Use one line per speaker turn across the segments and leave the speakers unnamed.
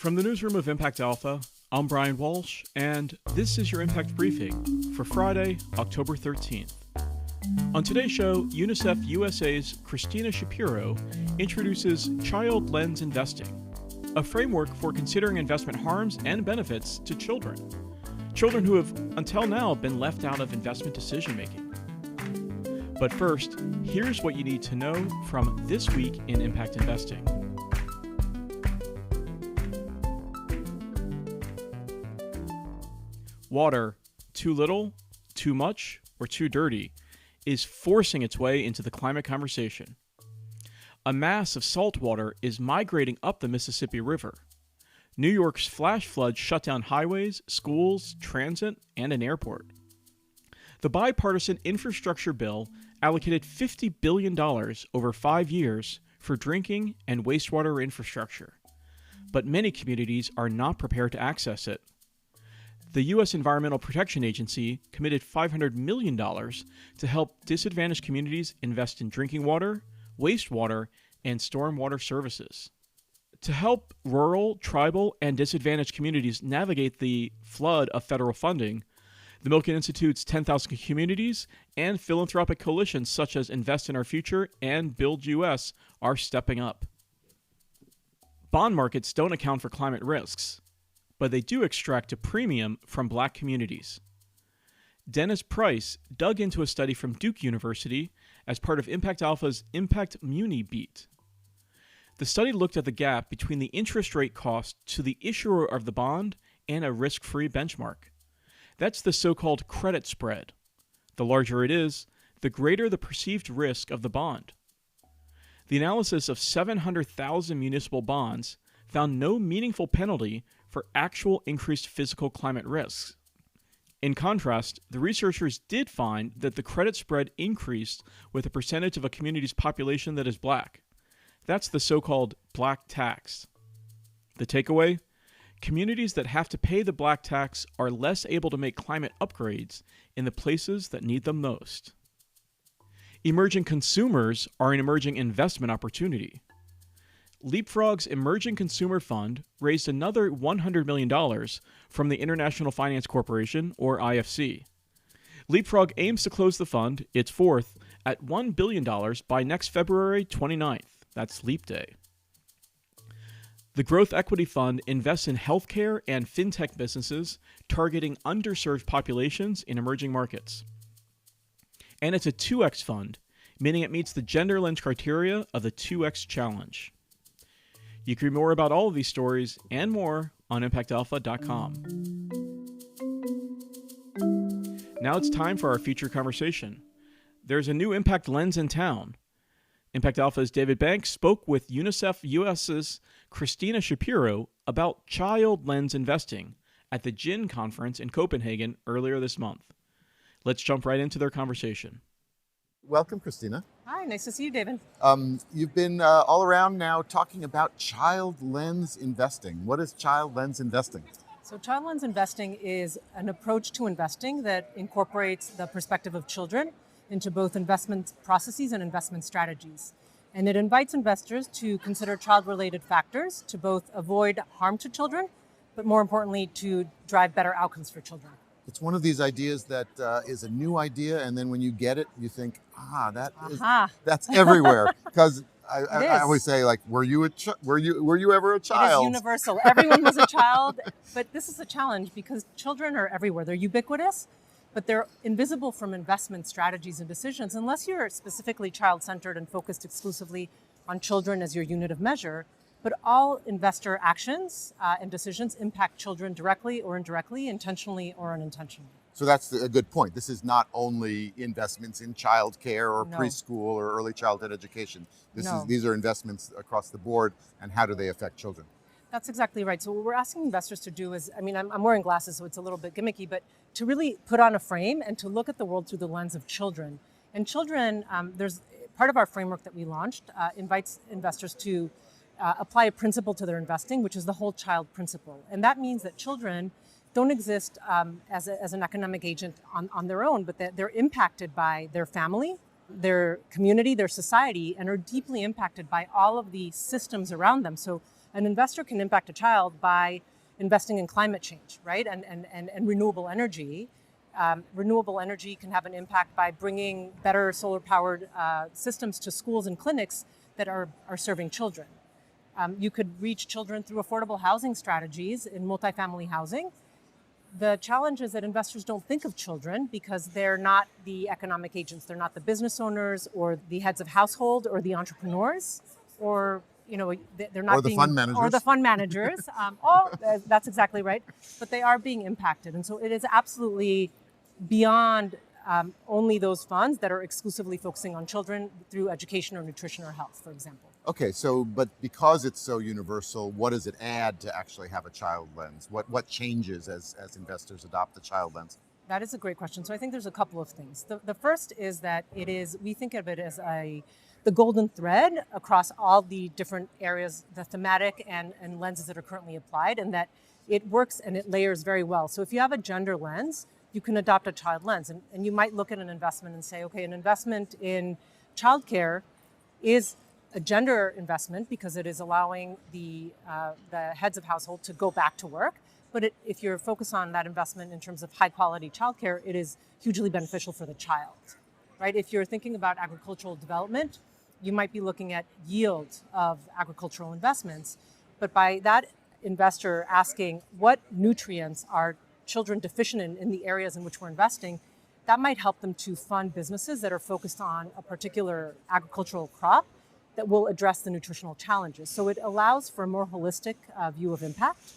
From the newsroom of Impact Alpha, I'm Brian Walsh, and this is your Impact Briefing for Friday, October 13th. On today's show, Unicef USA's Cristina Shapiro introduces Child Lens Investing, a framework for considering investment harms and benefits to children who have until now been left out of investment decision-making. But first, here's what you need to know from This Week in Impact Investing. Water, too little, too much, or too dirty, is forcing its way into the climate conversation. A mass of salt water is migrating up the Mississippi River. New York's flash floods shut down highways, schools, transit, and an airport. The bipartisan infrastructure bill allocated $50 billion over 5 years for drinking and wastewater infrastructure, but many communities are not prepared to access it. The U.S. Environmental Protection Agency committed $500 million to help disadvantaged communities invest in drinking water, wastewater, and stormwater services. To help rural, tribal, and disadvantaged communities navigate the flood of federal funding, the Milken Institute's 10,000 Communities and philanthropic coalitions such as Invest in Our Future and Build US are stepping up. Bond markets don't account for climate risks, but they do extract a premium from Black communities. Dennis Price dug into a study from Duke University as part of Impact Alpha's Impact Muni Beat. The study looked at the gap between the interest rate cost to the issuer of the bond and a risk-free benchmark. That's the so-called credit spread. The larger it is, the greater the perceived risk of the bond. The analysis of 700,000 municipal bonds found no meaningful penalty for actual increased physical climate risks. In contrast, the researchers did find that the credit spread increased with a percentage of a community's population that is Black. That's the so-called Black tax. The takeaway? Communities that have to pay the Black tax are less able to make climate upgrades in the places that need them most. Emerging consumers are an emerging investment opportunity. Leapfrog's Emerging Consumer Fund raised another $100 million from the International Finance Corporation, or IFC. Leapfrog aims to close the fund, its fourth, at $1 billion by next February 29th. That's Leap Day. The Growth Equity Fund invests in healthcare and fintech businesses targeting underserved populations in emerging markets. And it's a 2X fund, meaning it meets the gender lens criteria of the 2X challenge. You can read more about all of these stories and more on impactalpha.com. Now it's time for our featured conversation. There's a new Impact Lens in town. Impact Alpha's David Banks spoke with Unicef US's Cristina Shapiro about Child Lens Investing at the GIN conference in Copenhagen earlier this month. Let's jump right into their conversation.
Welcome, Cristina.
Hi, nice to see you, David.
You've been all around now talking about Child Lens Investing. What is Child Lens Investing?
So Child Lens Investing is an approach to investing that incorporates the perspective of children into both investment processes and investment strategies. And it invites investors to consider child-related factors to both avoid harm to children, but more importantly, to drive better outcomes for children.
It's one of these ideas that is a new idea, and then when you get it, you think, that's everywhere. Because I always say, like, were you ever a child?
It is universal. Everyone was a child, but this is a challenge because children are everywhere. They're ubiquitous, but they're invisible from investment strategies and decisions unless you're specifically child-centered and focused exclusively on children as your unit of measure. But all investor actions and decisions impact children directly or indirectly, intentionally or unintentionally.
So that's a good point. This is not only investments in childcare or preschool or early childhood education. These are investments across the board, and how do they affect children?
That's exactly right. So what we're asking investors to do is, I'm wearing glasses, so it's a little bit gimmicky, but to really put on a frame and to look at the world through the lens of children. And children, there's part of our framework that we launched invites investors to apply a principle to their investing, which is the whole child principle. And that means that children don't exist as an economic agent on their own, but that they're impacted by their family, their community, their society, and are deeply impacted by all of the systems around them. So An investor can impact a child by investing in climate change, right? And renewable energy. Renewable energy can have an impact by bringing better solar-powered systems to schools and clinics that are serving children. You could reach children through affordable housing strategies in multifamily housing. The challenge is that investors don't think of children because they're not the economic agents. They're not the business owners or the heads of household or the entrepreneurs or they're not the fund managers. That's exactly right. But they are being impacted, and so it is absolutely beyond only those funds that are exclusively focusing on children through education or nutrition or health, for example.
Okay, but because it's so universal, what does it add to actually have a child lens? What changes as investors adopt the child lens?
That is a great question. So I think there's a couple of things. The first is that we think of it as the golden thread across all the different areas, the thematic and lenses that are currently applied, and that it works and it layers very well. So if you have a gender lens, you can adopt a child lens. And you might look at an investment and say, okay, an investment in childcare is a gender investment because it is allowing the heads of household to go back to work. But if you're focused on that investment in terms of high quality childcare, it is hugely beneficial for the child, right? If you're thinking about agricultural development, you might be looking at yield of agricultural investments. But by that investor asking what nutrients are children deficient in the areas in which we're investing, that might help them to fund businesses that are focused on a particular agricultural crop that will address the nutritional challenges. So it allows for a more holistic view of impact.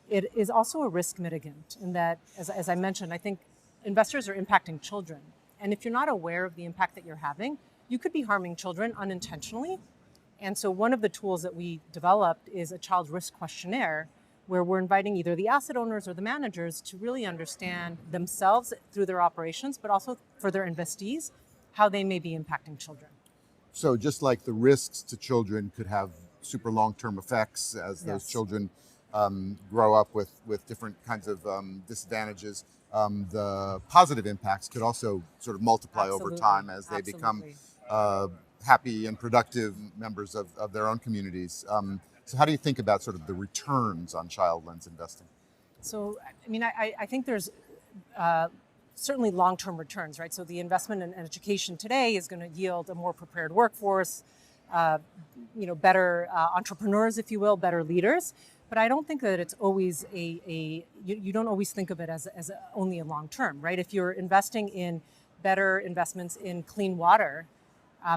It is also a risk mitigant in that, as I mentioned, I think investors are impacting children. And if you're not aware of the impact that you're having, you could be harming children unintentionally. And so one of the tools that we developed is a child risk questionnaire where we're inviting either the asset owners or the managers to really understand themselves through their operations, but also for their investees, how they may be impacting children.
So just like the risks to children could have super long-term effects as those children grow up with different kinds of disadvantages, the positive impacts could also sort of multiply over time as they become happy and productive members of their own communities. So how do you think about sort of the returns on child lens investing?
So, I mean, I think there's certainly long-term returns, right? So the investment in education today is going to yield a more prepared workforce, better entrepreneurs, if you will, better leaders. But I don't think that it's always you don't always think of it as only a long-term, right? If you're investing in better investments in clean water,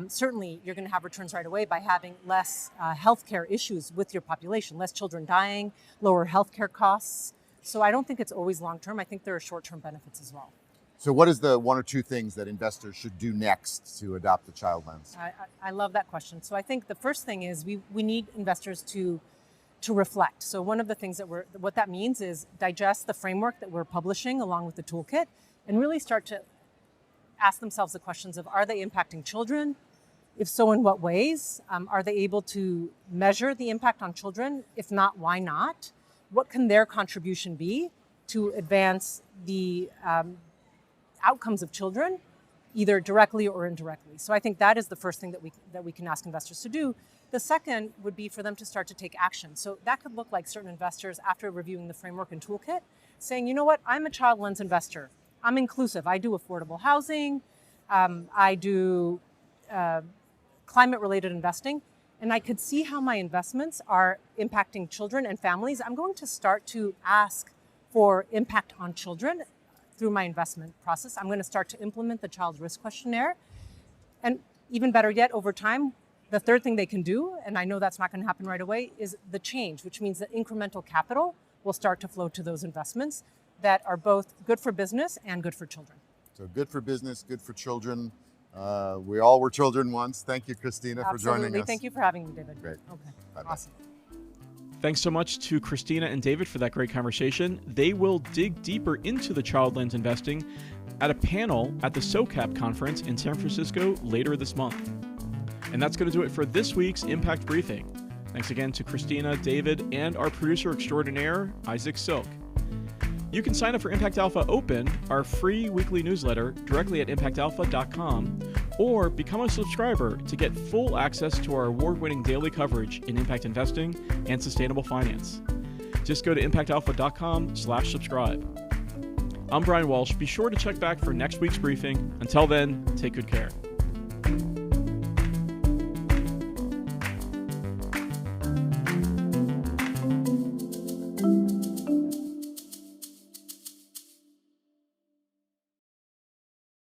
certainly you're going to have returns right away by having less healthcare issues with your population, less children dying, lower healthcare costs. So I don't think it's always long-term. I think there are short-term benefits as well.
So what is the one or two things that investors should do next to adopt the child lens?
I love that question. So I think the first thing is we need investors to reflect. So one of the things what that means is digest the framework that we're publishing along with the toolkit and really start to ask themselves the questions of, are they impacting children? If so, in what ways? Are they able to measure the impact on children? If not, why not? What can their contribution be to advance the outcomes of children, either directly or indirectly? So I think that is the first thing that we can ask investors to do. The second would be for them to start to take action. So that could look like certain investors, after reviewing the framework and toolkit, saying, you know what, I'm a child lens investor. I'm inclusive. I do affordable housing. I do climate-related investing. And I could see how my investments are impacting children and families. I'm going to start to ask for impact on children through my investment process. I'm going to start to implement the child risk questionnaire. And even better yet, over time, the third thing they can do, and I know that's not going to happen right away, is the change, which means that incremental capital will start to flow to those investments that are both good for business and good for children.
So good for business, good for children. We all were children once. Thank you, Cristina, for joining us.
Thank you for having me, David.
Great.
Okay.
Bye-bye.
Awesome.
Thanks so much to Cristina and David for that great conversation. They will dig deeper into the child lens investing at a panel at the SOCAP conference in San Francisco later this month. And that's going to do it for this week's Impact Briefing. Thanks again to Cristina, David, and our producer extraordinaire, Isaac Silk. You can sign up for Impact Alpha Open, our free weekly newsletter, directly at impactalpha.com, or become a subscriber to get full access to our award-winning daily coverage in impact investing and sustainable finance. Just go to impactalpha.com/subscribe. I'm Brian Walsh. Be sure to check back for next week's briefing. Until then, take good care.